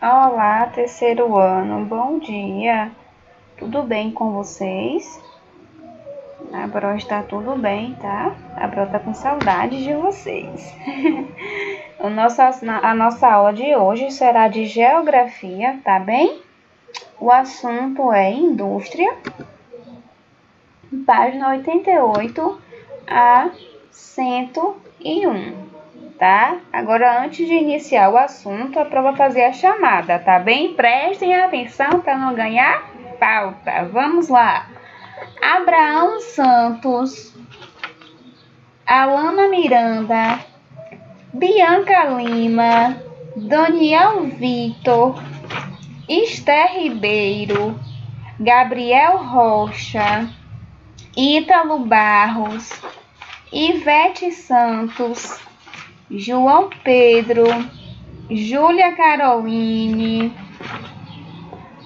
Olá, terceiro ano, bom dia. Tudo bem com vocês? A Bro está tudo bem, tá? A Bro tá com saudade de vocês. A nossa aula de hoje será de geografia, tá bem? O assunto é indústria, página 88 a 101. Tá? Agora, antes de iniciar o assunto, a prova fazer a chamada, tá bem? Prestem atenção para não ganhar falta. Vamos lá. Abraão Santos, Alana Miranda, Bianca Lima, Daniel Vitor, Esther Ribeiro, Gabriel Rocha, Ítalo Barros, Ivete Santos, João Pedro, Júlia Caroline,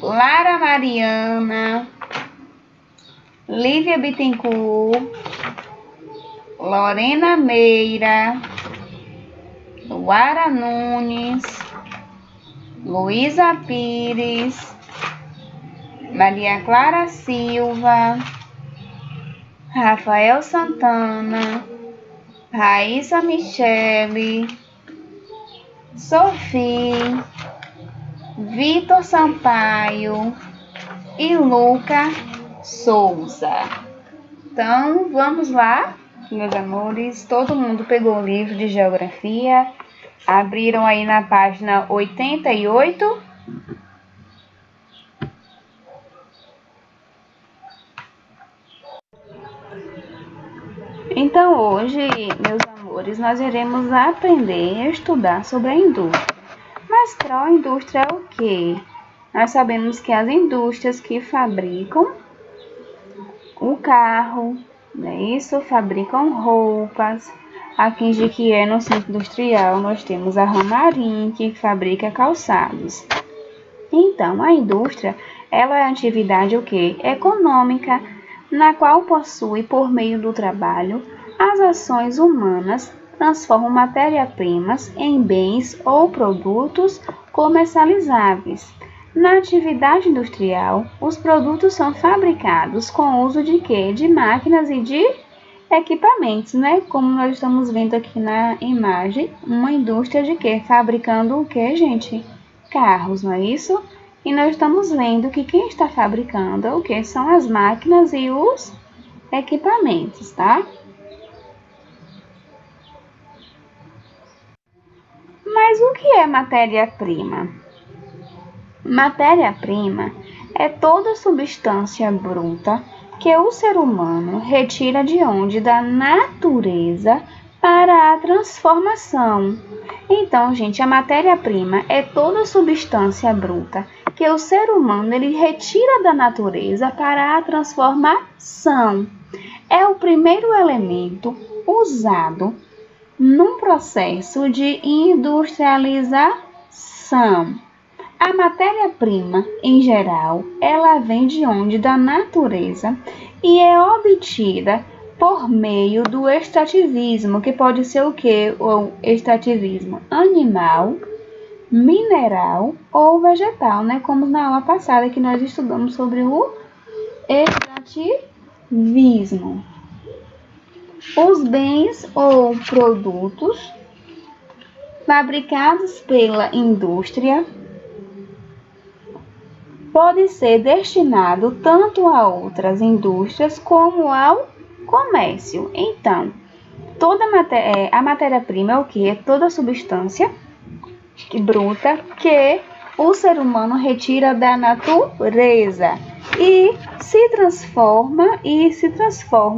Lara Mariana, Lívia Bittencourt, Lorena Meira, Luara Nunes, Luísa Pires, Maria Clara Silva, Rafael Santana, Raíssa Michele, Sofia, Vitor Sampaio e Luca Souza. Então, vamos lá, meus amores. Todo mundo pegou o livro de geografia, abriram aí na página 88. Então, hoje, meus amores, nós iremos aprender a estudar sobre a indústria. Mas qual indústria é o quê? Nós sabemos que as indústrias que fabricam o carro, né? Isso, fabricam roupas. Aqui em Jequié, no centro industrial, nós temos a Ramarim, que fabrica calçados. Então, a indústria, ela é a atividade o quê? Econômica, na qual possui, por meio do trabalho, as ações humanas transformam matéria-primas em bens ou produtos comercializáveis. Na atividade industrial, os produtos são fabricados com o uso de quê? De máquinas e de equipamentos, né? Como nós estamos vendo aqui na imagem, uma indústria de quê? Fabricando o quê, gente? Carros, não é isso? E nós estamos vendo que quem está fabricando o que? São as máquinas e os equipamentos, tá? Mas o que é matéria-prima? Matéria-prima é toda substância bruta que o ser humano retira de onde? Da natureza para a transformação. Então, gente, a matéria-prima é toda substância bruta que o ser humano ele retira da natureza para a transformação. É o primeiro elemento usado num processo de industrialização. A matéria-prima, em geral, ela vem de onde? Da natureza e é obtida por meio do extrativismo, que pode ser o que? O extrativismo animal, mineral ou vegetal, né? Como na aula passada que nós estudamos sobre o extrativismo. Os bens ou produtos fabricados pela indústria podem ser destinados tanto a outras indústrias como ao comércio. Então, a matéria-prima é o que? É toda substância bruta que o ser humano retira da natureza e se transforma,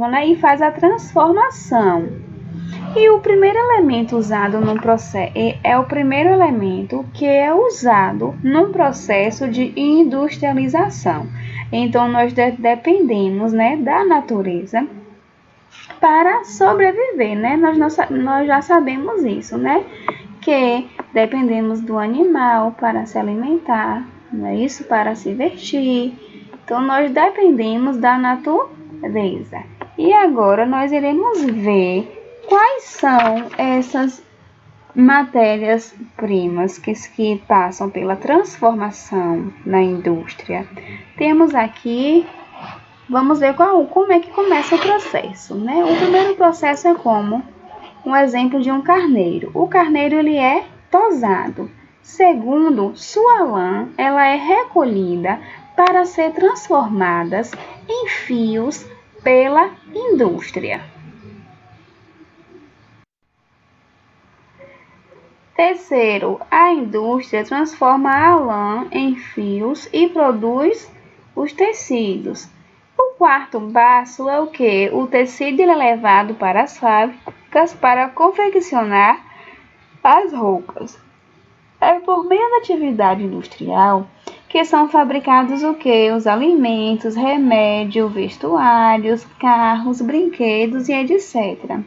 né? E faz a transformação. E o primeiro elemento usado no processo é o primeiro elemento que é usado num processo de industrialização. Então nós dependemos, né, da natureza para sobreviver, né? Nós já sabemos isso, né? Que dependemos do animal para se alimentar, não é isso? Para se vestir. Então nós dependemos da natureza. E agora nós iremos ver quais são essas matérias-primas que passam pela transformação na indústria. Temos aqui, vamos ver como é que começa o processo, né? O primeiro processo é como um exemplo de um carneiro. O carneiro ele é tosado. Segundo, sua lã ela é recolhida para ser transformadas em fios pela indústria. Terceiro, a indústria transforma a lã em fios e produz os tecidos. O quarto passo é o que? O tecido é levado para as fábricas para confeccionar as roupas. É por meio da atividade industrial que são fabricados o que? Os alimentos, remédios, vestuários, carros, brinquedos e etc.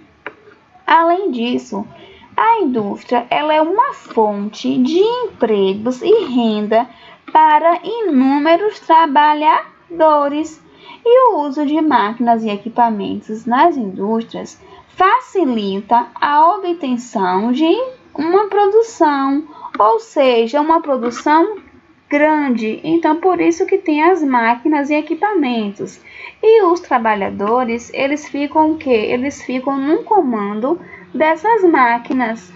Além disso, a indústria ela é uma fonte de empregos e renda para inúmeros trabalhadores. E o uso de máquinas e equipamentos nas indústrias facilita a obtenção de uma produção, ou seja, uma produção grande. Então, por isso que tem as máquinas e equipamentos. E os trabalhadores, eles ficam o quê? Eles ficam no comando dessas máquinas.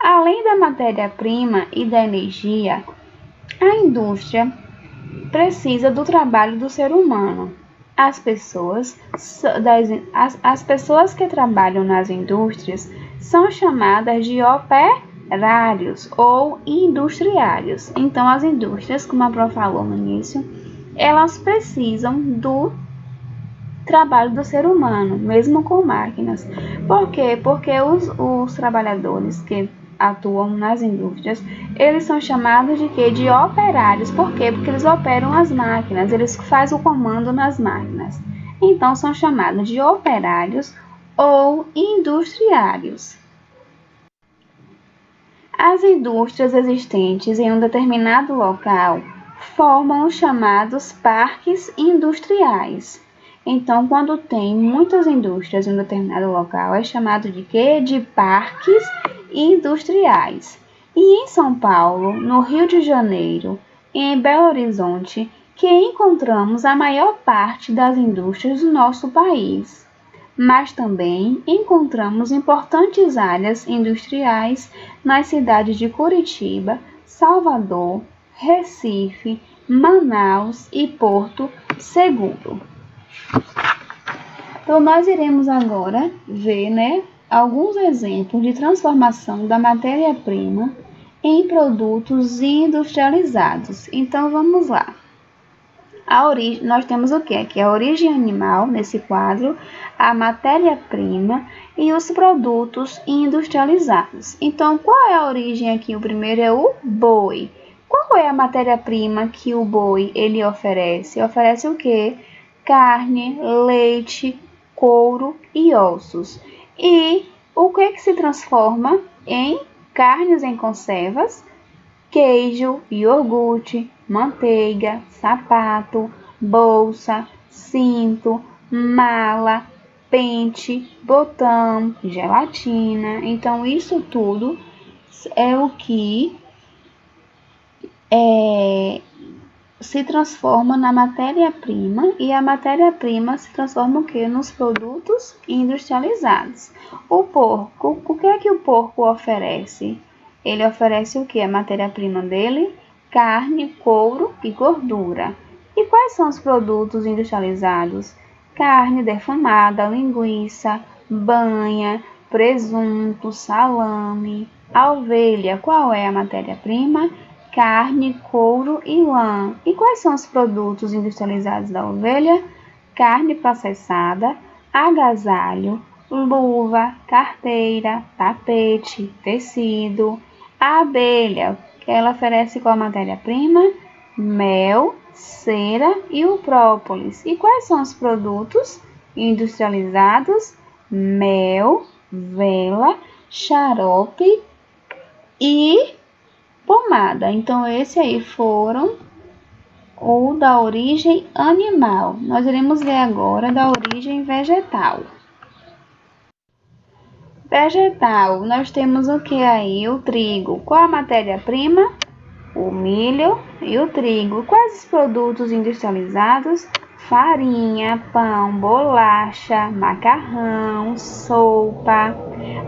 Além da matéria-prima e da energia, a indústria precisa do trabalho do ser humano. As pessoas que trabalham nas indústrias são chamadas de operários ou industriários. Então, as indústrias, como a Prof falou no início, elas precisam do trabalho do ser humano, mesmo com máquinas. Por quê? Porque os trabalhadores que atuam nas indústrias, eles são chamados de quê? De operários. Por quê? Porque eles operam as máquinas, eles fazem o comando nas máquinas. Então, são chamados de operários ou industriários. As indústrias existentes em um determinado local formam os chamados parques industriais. Então, quando tem muitas indústrias em um determinado local, é chamado de quê? De parques industriais. E em São Paulo, no Rio de Janeiro e em Belo Horizonte, que encontramos a maior parte das indústrias do nosso país. Mas também encontramos importantes áreas industriais nas cidades de Curitiba, Salvador, Recife, Manaus e Porto Seguro. Então, nós iremos agora ver, alguns exemplos de transformação da matéria-prima em produtos industrializados. Então, vamos lá. Nós temos o que? Aqui a origem animal, nesse quadro, a matéria-prima e os produtos industrializados. Então, qual é a origem aqui? O primeiro é o boi. Qual é a matéria-prima que o boi ele oferece? Oferece o quê? Carne, leite, couro e ossos. E o que se transforma em carnes em conservas? Queijo, iogurte, manteiga, sapato, bolsa, cinto, mala, pente, botão, gelatina. Então, isso tudo é o que se transforma na matéria-prima e a matéria-prima se transforma o quê? Nos produtos industrializados. O porco, o que é que o porco oferece? Ele oferece o que? A matéria-prima dele? Carne, couro e gordura. E quais são os produtos industrializados? Carne defumada, linguiça, banha, presunto, salame. A ovelha, qual é a matéria-prima? Carne, couro e lã. E quais são os produtos industrializados da ovelha? Carne processada, agasalho, luva, carteira, tapete, tecido. A abelha, que ela oferece qual matéria-prima? Mel, cera e o própolis. E quais são os produtos industrializados? Mel, vela, xarope e pomada. Então, esse aí foram o da origem animal. Nós iremos ver agora da origem vegetal. Vegetal, nós temos o que aí? O trigo. Qual a matéria-prima? O milho e o trigo. Quais os produtos industrializados? Farinha, pão, bolacha, macarrão, sopa.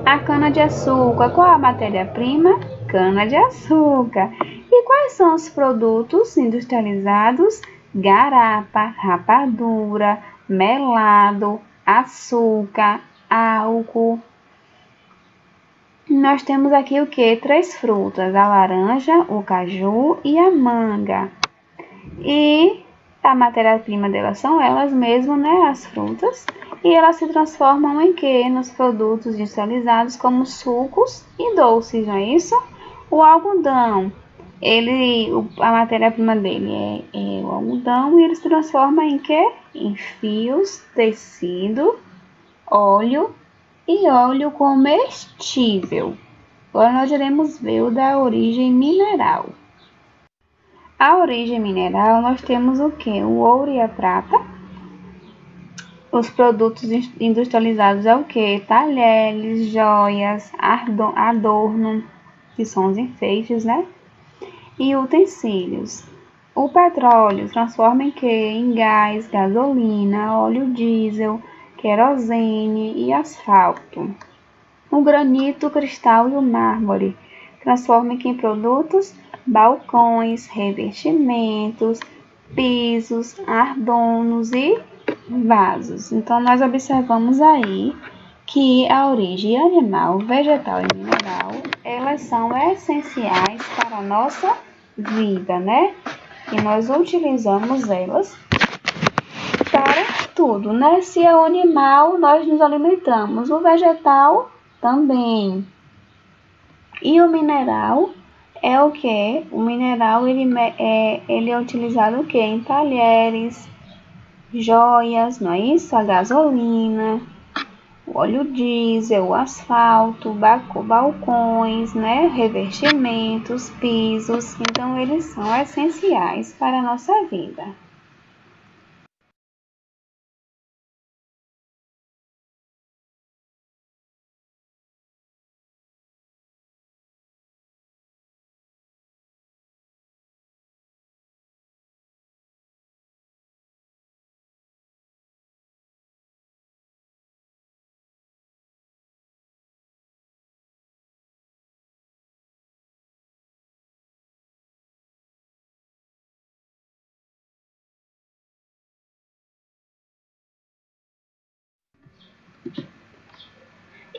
A cana-de-açúcar, qual a matéria-prima? Cana-de-açúcar. E quais são os produtos industrializados? Garapa, rapadura, melado, açúcar, álcool. Nós temos aqui o que? 3 frutas, a laranja, o caju e a manga. E a matéria-prima delas são elas mesmas, né? As frutas. E elas se transformam em que? Nos produtos industrializados como sucos e doces, não é isso? O algodão, a matéria-prima dele é o algodão e ele se transforma em que? Em fios, tecido, óleo e óleo comestível. Agora nós iremos ver o da origem mineral. A origem mineral nós temos o que? O ouro e a prata. Os produtos industrializados é o que? Talheres, joias, adorno, que são os enfeites, né? E utensílios. O petróleo transforma em que? Em gás, gasolina, óleo diesel, querosene e asfalto. O granito, o cristal e o mármore transformam em produtos? Balcões, revestimentos, pisos, ardonos e vasos. Então, nós observamos aí que a origem animal, vegetal e mineral, elas são essenciais para a nossa vida, né? E nós utilizamos elas para tudo, né? Se é o animal, nós nos alimentamos. O vegetal também. E o mineral é o que? O mineral ele é utilizado o que? Em talheres, joias, não é isso? A gasolina, o óleo diesel, o asfalto, balcões, né? Revestimentos, pisos. Então, eles são essenciais para a nossa vida.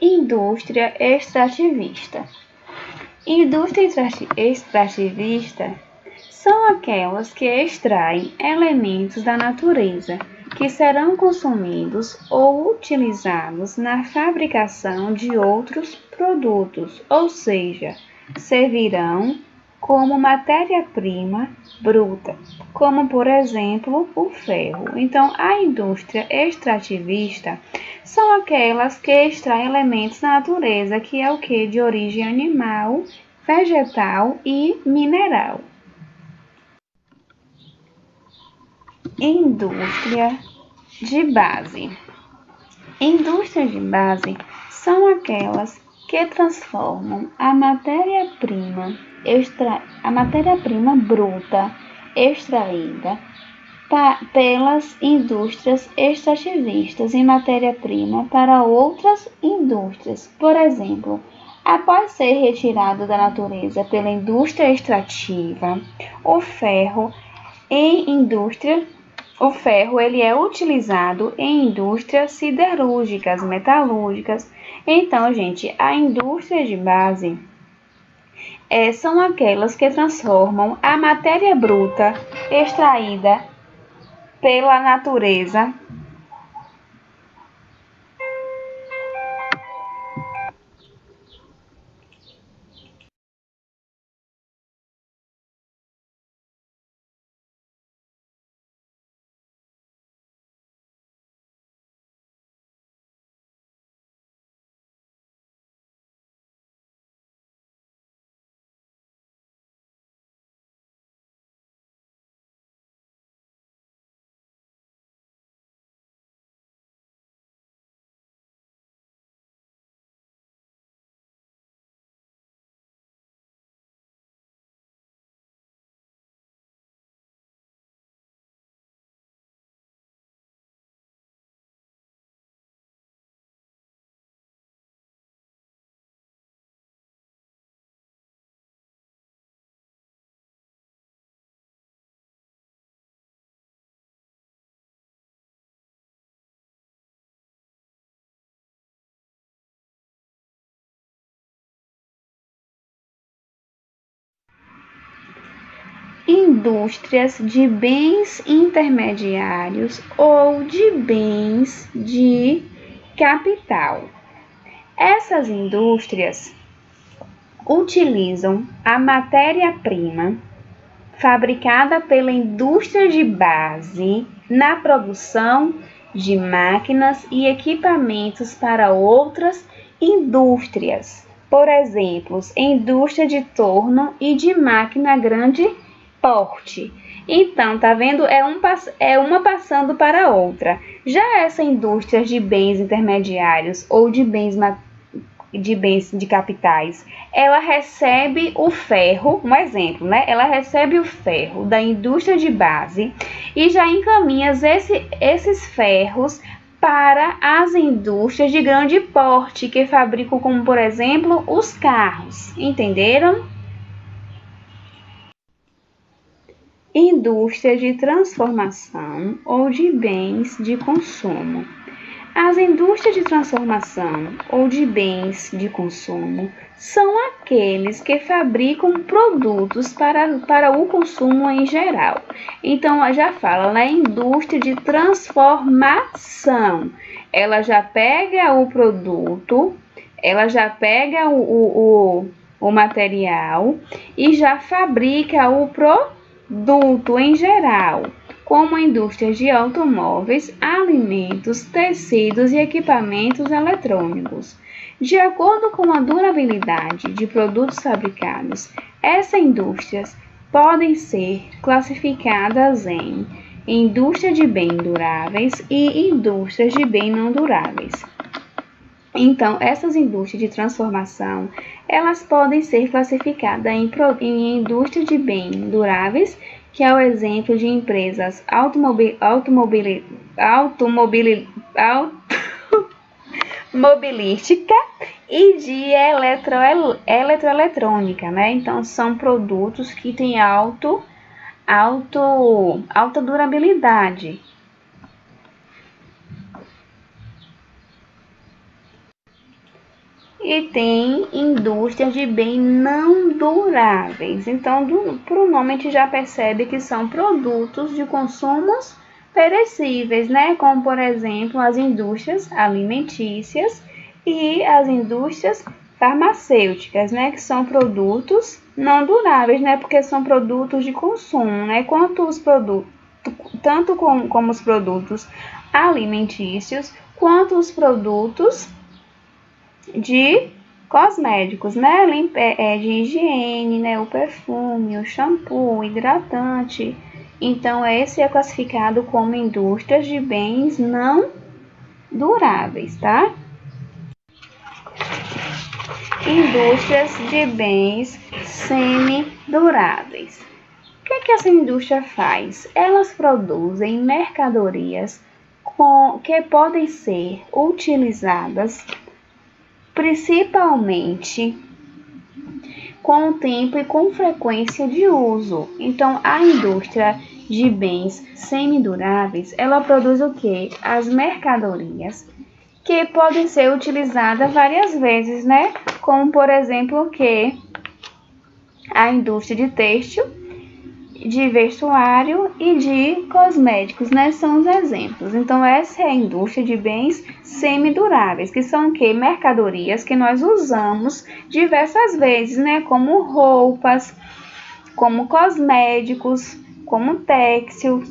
Indústria extrativista. Indústria extrativista são aquelas que extraem elementos da natureza que serão consumidos ou utilizados na fabricação de outros produtos, ou seja, servirão como matéria-prima bruta, como por exemplo o ferro. Então, a indústria extrativista são aquelas que extraem elementos da natureza, que é o que? De origem animal, vegetal e mineral. Indústria de base. Indústrias de base são aquelas que transformam a matéria-prima bruta extraída pelas indústrias extrativistas em matéria-prima para outras indústrias. Por exemplo, após ser retirado da natureza pela indústria extrativa, o ferro ele é utilizado em indústrias siderúrgicas, metalúrgicas. Então, gente, a indústria de base são aquelas que transformam a matéria bruta extraída pela natureza indústrias de bens intermediários ou de bens de capital. Essas indústrias utilizam a matéria-prima fabricada pela indústria de base na produção de máquinas e equipamentos para outras indústrias. Por exemplo, indústria de torno e de máquina grande porte. Então, tá vendo? É uma passando para a outra. Já essa indústria de bens intermediários ou de bens de capitais, ela recebe o ferro, um exemplo, né? Ela recebe o ferro da indústria de base e já encaminha esses ferros para as indústrias de grande porte que fabricam, como por exemplo, os carros. Entenderam? Indústria de transformação ou de bens de consumo. As indústrias de transformação ou de bens de consumo são aqueles que fabricam produtos para o consumo em geral. Então, já fala na indústria de transformação. Ela já pega o produto, ela já pega o material e já fabrica o produto em geral, como indústrias de automóveis, alimentos, tecidos e equipamentos eletrônicos. De acordo com a durabilidade de produtos fabricados, essas indústrias podem ser classificadas em indústria de bens duráveis e indústrias de bens não duráveis. Então, essas indústrias de transformação, elas podem ser classificadas em indústria de bens duráveis, que é o exemplo de empresas automobilística e de eletroeletrônica, né? Então, são produtos que têm alta durabilidade. E tem indústrias de bens não duráveis. Então, por um nome, a gente já percebe que são produtos de consumos perecíveis, né? Como, por exemplo, as indústrias alimentícias e as indústrias farmacêuticas, né? Que são produtos não duráveis, né? Porque são produtos de consumo, né? Tanto como os produtos alimentícios, quanto os produtos de cosméticos, né? De higiene, né? O perfume, o shampoo, o hidratante. Então, esse é classificado como indústrias de bens não duráveis, tá? Indústrias de bens semiduráveis. O que essa indústria faz? Elas produzem mercadorias que podem ser utilizadas principalmente com o tempo e com frequência de uso. Então, a indústria de bens semiduráveis, ela produz o quê? As mercadorias que podem ser utilizadas várias vezes, né? Como, por exemplo, o quê? A indústria de têxtil, de vestuário e de cosméticos, né? São os exemplos. Então, essa é a indústria de bens semiduráveis, que são o quê? Mercadorias que nós usamos diversas vezes, né? Como roupas, como cosméticos, como têxteis.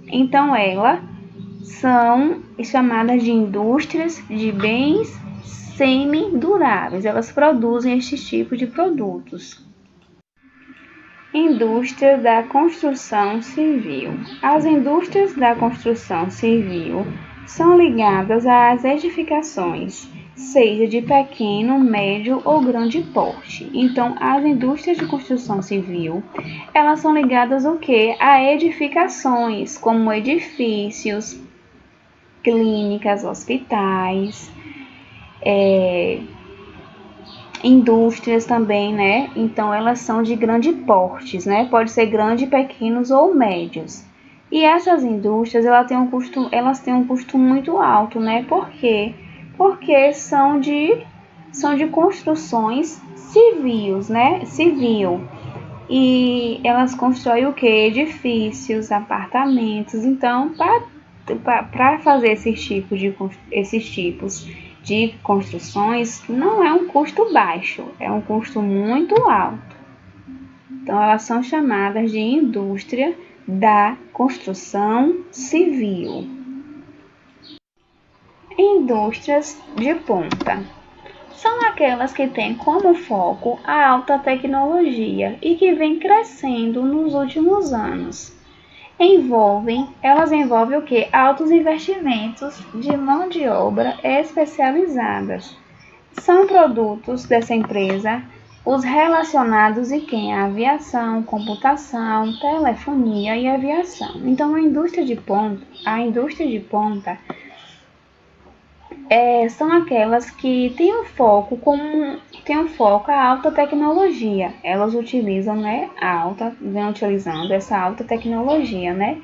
Então, elas são chamadas de indústrias de bens semiduráveis. Elas produzem estes tipos de produtos. Indústria da construção civil. As indústrias da construção civil são ligadas às edificações, seja de pequeno, médio ou grande porte. Então, as indústrias de construção civil, elas são ligadas o quê? A edificações, como edifícios, clínicas, hospitais, indústrias também, né? Então, elas são de grande portes, né? Pode ser grande, pequenos ou médios. E essas indústrias, elas têm um custo muito alto, né? Por quê? Porque são de construções civis, né? Civil. E elas constroem o quê? Edifícios, apartamentos. Então, para fazer esses tipos de construções, não é um custo baixo, é um custo muito alto. Então, elas são chamadas de indústria da construção civil. Indústrias de ponta. São aquelas que têm como foco a alta tecnologia e que vem crescendo nos últimos anos. Elas envolvem o quê? Altos investimentos de mão de obra especializadas. São produtos dessa empresa os relacionados à aviação, computação, telefonia e aviação. Então, a indústria de ponta são aquelas que têm um foco a alta tecnologia. Elas utilizam, né, vem utilizando essa alta tecnologia, né?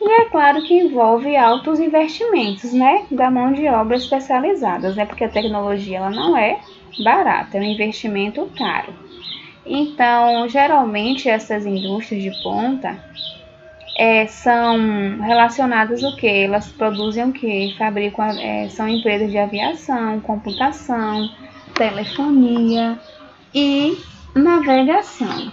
E é claro que envolve altos investimentos, né, da mão de obra especializadas, né? Porque a tecnologia ela não é barata, é um investimento caro. Então, geralmente essas indústrias de ponta são relacionadas o quê? Elas produzem o quê? Fabricam, são empresas de aviação, computação, telefonia e navegação.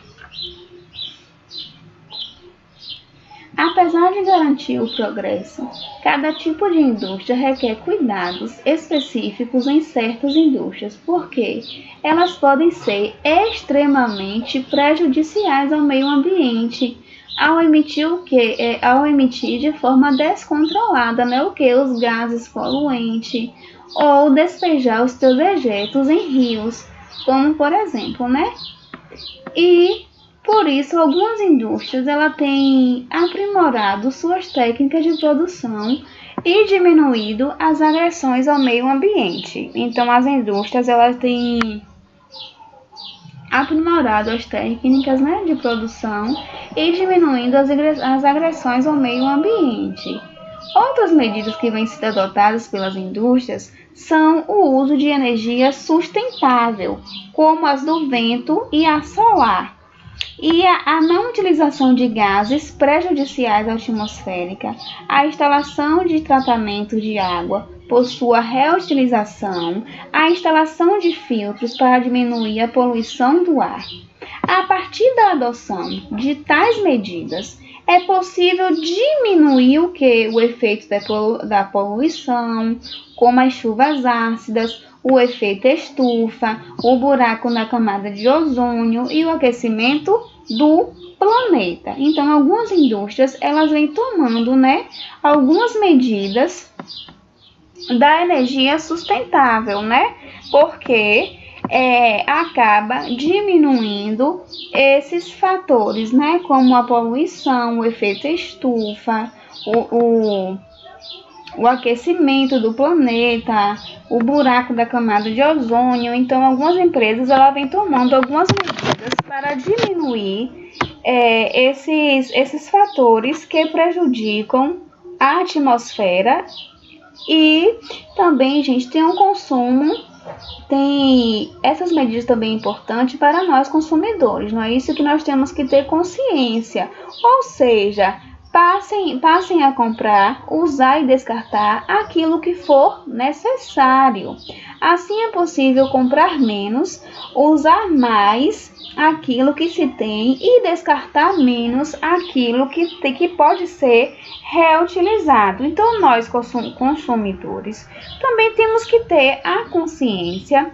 Apesar de garantir o progresso, cada tipo de indústria requer cuidados específicos em certas indústrias, porque elas podem ser extremamente prejudiciais ao meio ambiente, ao emitir de forma descontrolada, né, os gases poluentes, ou despejar os seus dejetos em rios, como por exemplo, né? E por isso algumas indústrias têm aprimorado suas técnicas de produção e diminuído as agressões ao meio ambiente. Então as indústrias têm aprimorado as técnicas, né, de produção e diminuindo as agressões ao meio ambiente. Outras medidas que vêm sendo adotadas pelas indústrias são o uso de energia sustentável, como as do vento e a solar, e a não utilização de gases prejudiciais à atmosférica, a instalação de tratamento de água por sua reutilização, a instalação de filtros para diminuir a poluição do ar. A partir da adoção de tais medidas, é possível diminuir o efeito da poluição, como as chuvas ácidas, o efeito estufa, o buraco na camada de ozônio e o aquecimento do planeta. Então, algumas indústrias vêm tomando, né, algumas medidas da energia sustentável, né? Porque acaba diminuindo esses fatores, né? Como a poluição, o efeito estufa, o aquecimento do planeta, o buraco da camada de ozônio. Então, algumas empresas vêm tomando algumas medidas para diminuir esses fatores que prejudicam a atmosfera. E também, gente, tem um consumo, essas medidas também importantes para nós consumidores, não é isso que nós temos que ter consciência, ou seja, passem a comprar, usar e descartar aquilo que for necessário. Assim é possível comprar menos, usar mais aquilo que se tem e descartar menos aquilo que pode ser reutilizado. Então, nós consumidores também temos que ter a consciência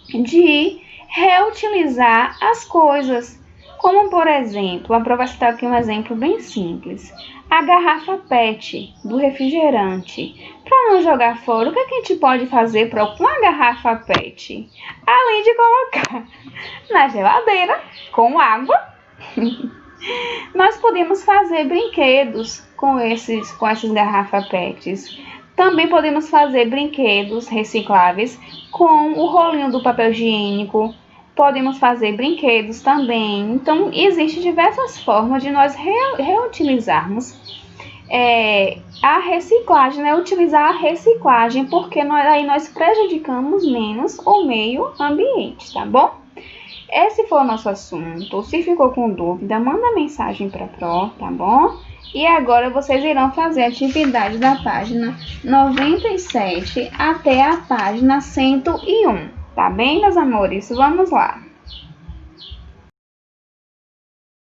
de reutilizar as coisas. Como, por exemplo, vou citar aqui um exemplo bem simples. A garrafa PET do refrigerante. Para não jogar fora, o que a gente pode fazer para uma garrafa PET? Além de colocar na geladeira com água, nós podemos fazer brinquedos com essas garrafas PETs. Também podemos fazer brinquedos recicláveis com o rolinho do papel higiênico. Podemos fazer brinquedos também. Então, existem diversas formas de nós reutilizarmos a reciclagem, né? Utilizar a reciclagem, porque aí nós prejudicamos menos o meio ambiente, tá bom? Esse foi o nosso assunto. Se ficou com dúvida, manda mensagem para a Pro, tá bom? E agora vocês irão fazer a atividade da página 97 até a página 101. Tá bem, meus amores? Vamos lá.